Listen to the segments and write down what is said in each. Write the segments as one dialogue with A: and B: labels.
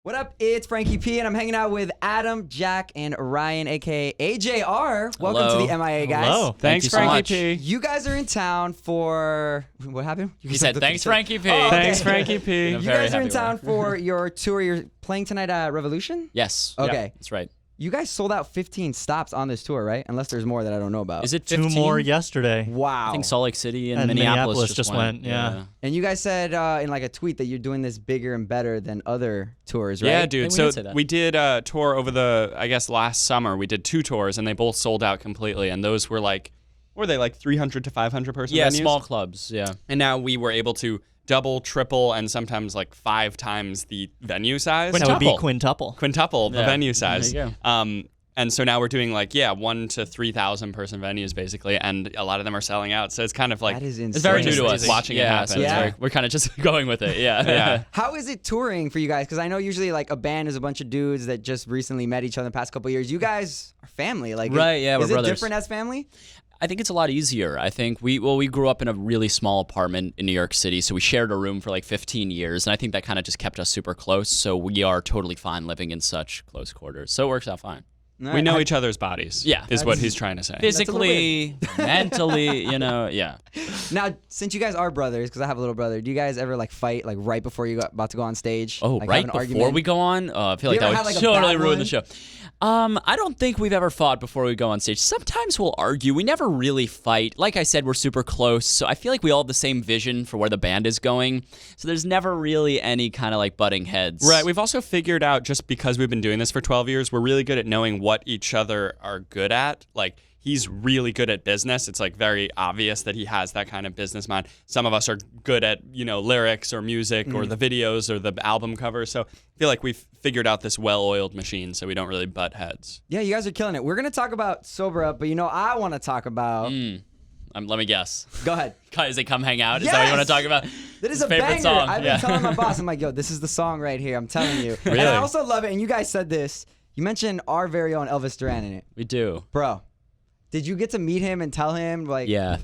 A: What up? It's Frankie P, and I'm hanging out with Adam, Jack, and Ryan, aka AJR. Welcome
B: Hello.
A: to the MIA, guys.
C: Hello.
B: Thanks,
C: Thank you so
B: Frankie P.
A: You guys are in town for what happened?
B: He said, "Thanks, Frankie P."
A: Oh, okay.
C: Thanks, Frankie P.
A: You guys are in town for your tour. You're playing tonight at Revolution?
B: Yes.
A: Okay.
B: Yeah, that's right.
A: You guys sold out 15 stops on this tour, right? Unless there's more that I don't know about.
B: Is it 15?
C: Two more yesterday.
A: Wow.
B: I think Salt Lake City and,
C: And
B: Minneapolis
C: just went, yeah.
A: And you guys said in like a tweet that you're doing this bigger and better than other tours, right?
D: Yeah,
B: I
D: dude.
B: think we
D: So
B: did say that.
D: we did a tour over last summer. We did 2 tours, and they both sold out completely. And those were like, what were they, like 300 to 500 person
B: Yeah,
D: venues?
B: small clubs. Yeah.
D: And now we were able to double, triple, and sometimes like 5 times the venue size.
C: That would be
B: Quintuple.
C: quintuple.
D: The
B: Yeah.
D: venue size.
B: There you
D: And so now we're doing like 1,000 to 3,000 person venues basically, and a lot of them are selling out. So it's kind of like
A: That is insane.
B: It's very new to us.
D: Crazy. Watching it
B: yeah,
D: happen.
B: So it's
A: Yeah.
B: we're kind of just going with it. Yeah.
D: Yeah.
A: How is it touring for you guys? Because I know usually like a band is a bunch of dudes that just recently met each other in the past couple of years. You guys are family. Like,
B: Right, yeah, we're
A: Is it
B: brothers.
A: different as family?
B: I think it's a lot easier. I think we grew up in a really small apartment in New York City, so we shared a room for like 15 years, and I think that kind of just kept us super close. So we are totally fine living in such close quarters. So it works out fine.
D: we know each other's bodies.
B: Yeah.
D: is what he's trying to say.
B: Physically, mentally, yeah.
A: Now, since you guys are brothers, because I have a little brother, do you guys ever like fight like right before you got about to go on stage?
B: Oh,
A: like,
B: right
A: have an
B: before
A: argument?
B: we go on? I feel like
A: You ever
B: that
A: had,
B: would
A: like, a
B: totally
A: bad
B: ruin
A: one?
B: the show. I don't think we've ever fought before we go on stage. Sometimes we'll argue. We never really fight. Like I said, we're super close, so I feel like we all have the same vision for where the band is going. So there's never really any kind of like butting heads.
D: Right. We've also figured out, just because we've been doing this for 12 years, we're really good at knowing what each other are good at. Like, he's really good at business. It's like very obvious that he has that kind of business mind. Some of us are good at, lyrics or music or the videos or the album covers. So I feel like we've figured out this well-oiled machine, so we don't really butt heads.
A: Yeah, you guys are killing it. We're gonna talk about Sober Up, but I want to talk about.
B: Let me guess.
A: Go ahead.
B: Is it Come Hang Out? Is that what you want to talk about?
A: That is
B: His
A: a
B: favorite
A: banger.
B: song.
A: I've been telling my boss, I'm like, yo, this is the song right here. I'm telling you.
D: Really?
A: And I also love it. And you guys said this. You mentioned our very own Elvis Duran in it,
B: We do.
A: bro. Did you get to meet him and tell him like?
B: Yeah.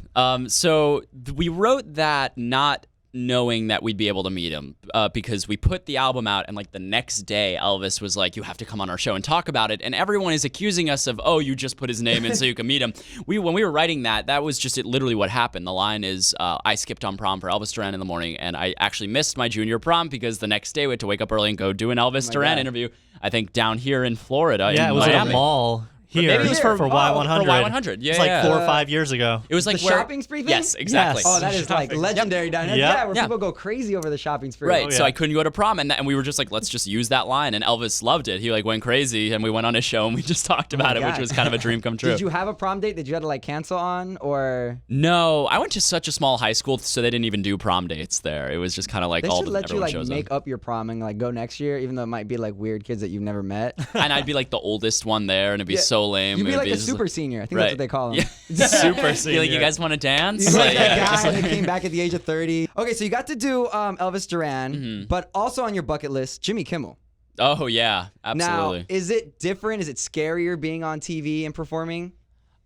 B: So we wrote that not knowing that we'd be able to meet him because we put the album out and like the next day Elvis was like, you have to come on our show and talk about it, and everyone is accusing us of, oh, you just put his name in so you can meet him. When we were writing that was just literally what happened. The line is, I skipped on prom for Elvis Duran in the morning, and I actually missed my junior prom because the next day we had to wake up early and go do an Elvis Duran
A: God.
B: interview, I think down here in Florida.
C: Yeah,
B: in
C: it was
B: Miami.
C: at a mall here.
B: Maybe it was for
C: Y100.
B: For Y100. Yeah,
C: It's like
B: yeah.
C: 4 or 5 years ago.
B: It was like
A: The
B: where,
A: shopping spree thing?
B: Yes, exactly.
C: Yes.
A: Oh, that is like legendary down here.
C: Yep.
A: Yeah, where
B: Yeah.
A: people go crazy over the shopping spree.
B: Right,
C: Oh,
B: so
C: yeah.
B: I couldn't go to prom, and we were just like, let's just use that line, and Elvis loved it. He like went crazy, and we went on his show, and we just talked about it, which
A: God.
B: was kind of a dream come true.
A: Did you have a prom date that you had to like cancel on, or
B: No, I went to such a small high school, so they didn't even do prom dates there. It was just kind of like
A: they
B: all
A: should
B: the
A: let you
B: everyone
A: like
B: shows
A: make
B: up.
A: up your prom and like go next year, even though it might be like weird kids that you've never met.
B: And I'd be like the oldest one there, and it'd be
A: Yeah.
B: so lame.
A: You'd be
B: It'd
A: like a
B: just
A: super senior. I think
B: right.
A: that's what they call them.
B: Yeah.
D: Super
B: Be like,
D: senior.
B: you guys want to dance?
A: He's like
B: Yeah,
A: that
B: just
A: guy
B: like-
A: that came back at the age of 30. Okay, so you got to do Elvis Duran, but also on your bucket list, Jimmy Kimmel.
B: Oh yeah, absolutely.
A: Now, is it different? Is it scarier being on TV and performing?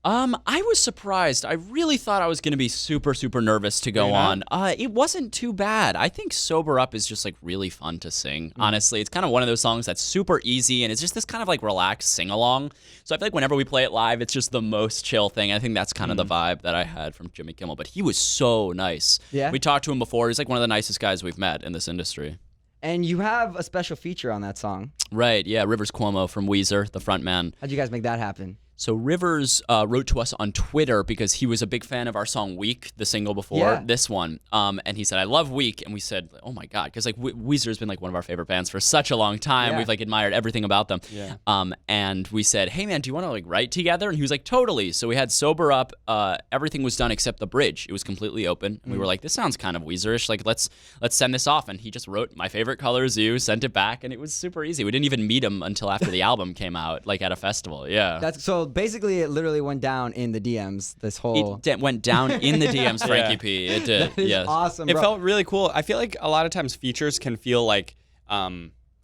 B: I was surprised. I really thought I was going to be super, super nervous to go on. It wasn't too bad. I think Sober Up is just like really fun to sing. Honestly, it's kind of one of those songs that's super easy, and it's just this kind of like relaxed sing along. So I feel like whenever we play it live, it's just the most chill thing. I think that's kind of the vibe that I had from Jimmy Kimmel. But he was so nice.
A: Yeah?
B: We talked to him before. He's like one of the nicest guys we've met in this industry.
A: And you have a special feature on that song.
B: Right? Yeah. Rivers Cuomo from Weezer, the front man.
A: How'd you guys make that happen?
B: So Rivers wrote to us on Twitter because he was a big fan of our song "Weak," the single before
A: Yeah.
B: this one, and he said, "I love Weak," and we said, "Oh my god," because like Weezer's been like one of our favorite bands for such a long time.
A: Yeah.
B: We've like admired everything about them.
D: Yeah.
B: And we said, "Hey man, do you want to like write together?" And he was like, "Totally." So we had Sober Up. Everything was done except the bridge. It was completely open, and we were like, "This sounds kind of Weezerish. Like let's send this off." And he just wrote "My Favorite Color Is You," sent it back, and it was super easy. We didn't even meet him until after the album came out, like at a festival. Yeah.
A: That's so basically it literally went down in the DMs. This whole
B: Went down in the DMs, Frankie P. It did.
A: that is
B: Yes.
A: awesome.
D: It
A: bro.
D: felt really cool. I feel like a lot of times features can feel like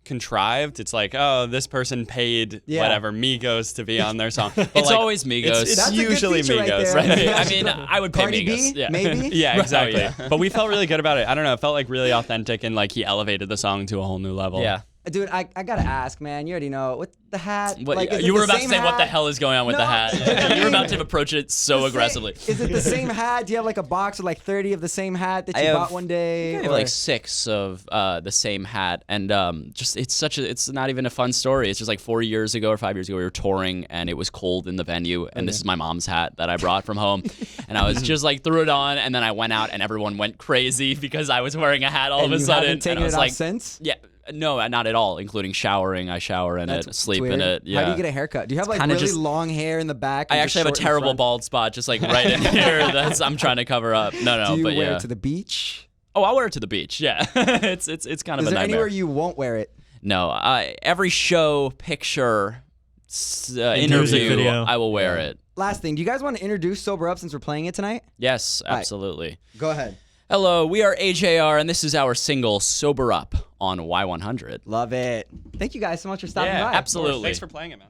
D: contrived. It's like, oh, this person paid whatever Migos to be on their song. But
B: It's
D: like,
B: always Migos.
D: It's
A: That's a good
D: usually
A: feature right
D: Migos.
A: there.
B: Right?
A: Yeah.
B: I mean, I would pay
A: Cardi
B: Migos.
A: B,
B: Yeah.
A: maybe?
D: Yeah, exactly.
B: Oh, yeah.
D: But we felt really good about it. I don't know. It felt like really authentic, and like he elevated the song to a whole new level.
B: Yeah.
A: Dude, I gotta ask, man. You already know with the hat.
B: What,
A: like, is
B: you
A: it
B: were
A: the
B: about to
A: same
B: say what the
A: hat?
B: hell is going on with
A: No.
B: the hat. You were about to approach it so aggressively.
A: Is it the same hat? Do you have like a box with like 30 of the same hat that you bought one day?
B: I have
A: or-
B: like 6 of the same hat, and just it's not even a fun story. It's just like 4 years ago or 5 years ago, we were touring, and it was cold in the venue, and this is my mom's hat that I brought from home, and I was just like threw it on, and then I went out, and everyone went crazy because I was wearing a hat all
A: and
B: of a
A: you
B: sudden,
A: haven't taken
B: and I was
A: it off
B: like,
A: since?
B: yeah. No, not at all, including showering. I shower in it, sleep
A: Weird.
B: in it. Yeah.
A: How do you get a haircut? Do you have like
B: kinda
A: really
B: just-
A: long hair in the back?
B: I
A: and
B: actually
A: just
B: have a
A: short in the
B: terrible
A: front?
B: bald spot, just like right in here. That's I'm trying to cover up. No,
A: Do you
B: but
A: wear
B: yeah.
A: it to the beach?
B: Oh, I'll wear it to the beach. Yeah, it's kind of
A: Is
B: a
A: there
B: nightmare.
A: anywhere you won't wear it?
B: No, every show, picture,
C: music
B: interview,
C: video.
B: I will wear it.
A: Last thing, do you guys want to introduce Sober Up since we're playing it tonight?
B: Yes,
A: right.
B: absolutely.
A: Go ahead.
B: Hello, we are AJR, and this is our single "Sober Up" on Y100.
A: Love it. Thank you guys so much for stopping
B: Yeah,
A: by.
B: absolutely.
D: Thanks for playing it, man.